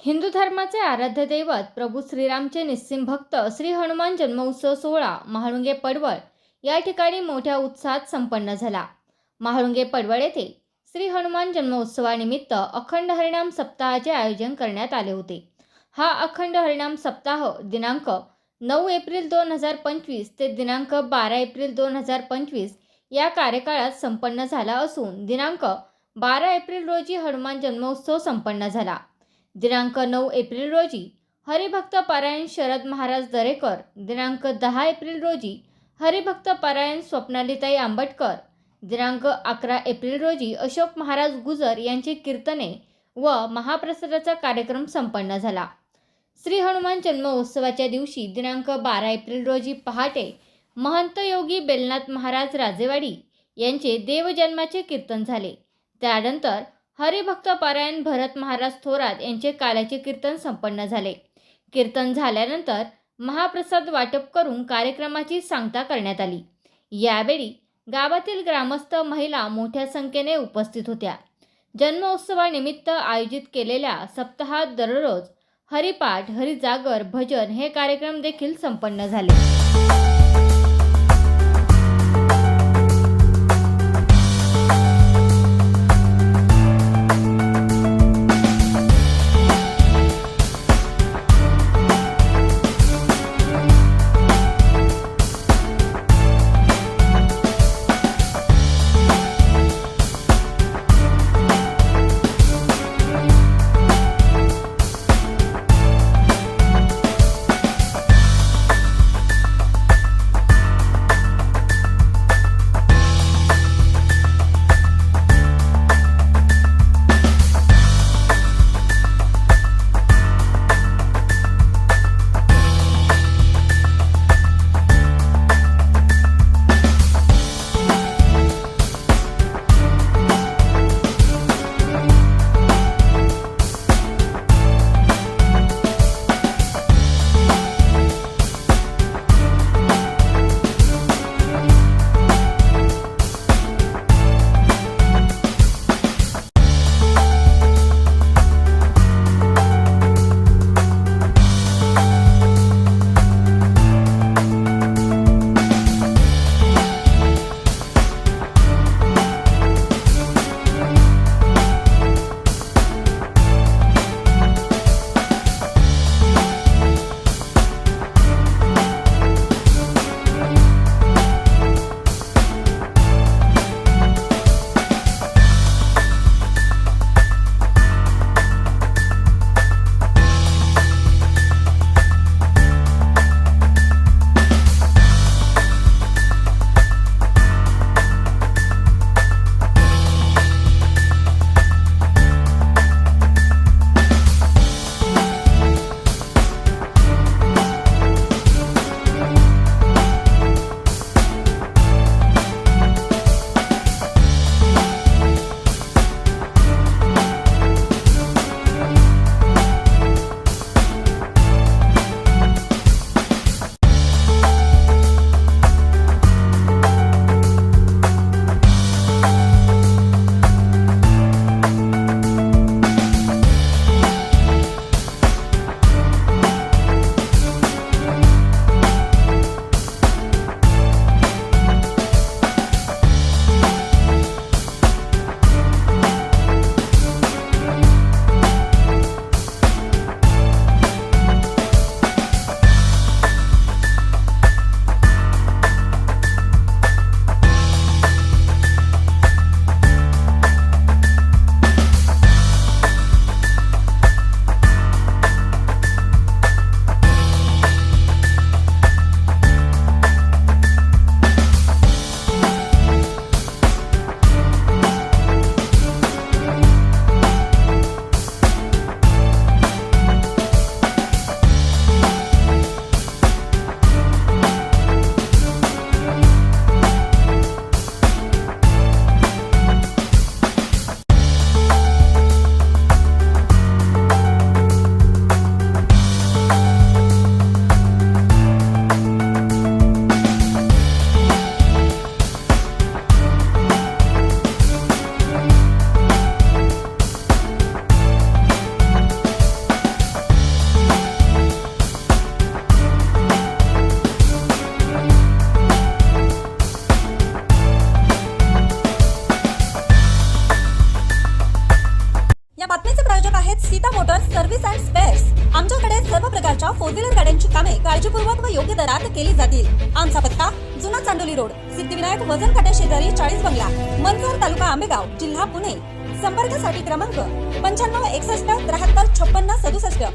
हिंदू धर्माचे आराध्य दैवत प्रभू श्रीरामचे निस्सिम भक्त श्री हनुमान जन्मोत्सव सोहळा महाळुंगे पडवळ या ठिकाणी मोठ्या उत्साहात संपन्न झाला। महाळुंगे पडवळ येथे श्री हनुमान जन्मोत्सवानिमित्त अखंड हरिनाम सप्ताहाचे आयोजन करण्यात आले होते। हा अखंड हरिनाम सप्ताह दिनांक 9 एप्रिल 2025 ते दिनांक 12 एप्रिल 2025 या कार्यकाळात संपन्न झाला असून दिनांक 12 एप्रिल रोजी हनुमान जन्मोत्सव संपन्न झाला। दिनांक 9 एप्रिल रोजी हरिभक्त पारायण शरद महाराज दरेकर, दिनांक 10 एप्रिल रोजी हरिभक्त पारायण स्वप्नालीताई आंबटकर, दिनांक 11 एप्रिल रोजी अशोक महाराज गुजर यांची कीर्तने व महाप्रसादाचा कार्यक्रम संपन्न झाला। श्री हनुमान जन्मोत्सवाच्या दिवशी दिनांक 12 एप्रिल रोजी पहाटे महंत योगी बेलनाथ महाराज राजेवाडी यांचे देवजन्माचे कीर्तन झाले। त्यानंतर हरिभक्त पारायण भरत महाराज थोरात यांचे काल्याचे कीर्तन संपन्न झाले। कीर्तन झाल्यानंतर महाप्रसाद वाटप करून कार्यक्रमाची सांगता करण्यात आली। यावेळी गावातील ग्रामस्थ महिला मोठ्या संख्येने उपस्थित होत्या। जन्मोत्सवानिमित्त आयोजित केलेल्या सप्ताहात दररोज हरिपाठ, हरिजागर, भजन हे कार्यक्रम देखील संपन्न झाले। Motors service and spares. आमच्याकडे सर्व प्रकारच्या फोर व्हीलर गाड्यांची कामे काळजीपूर्वक व योग्य दरात केली जातील। आमचा पत्ता जुना चांडोली रोड, सिद्धिविनायक वजन काट्या शेजारी 40 बंगला, मनसर, तालुका आंबेगाव, जिल्हा पुणे। संपर्कासाठी क्रमांक 95 61 73 56 67।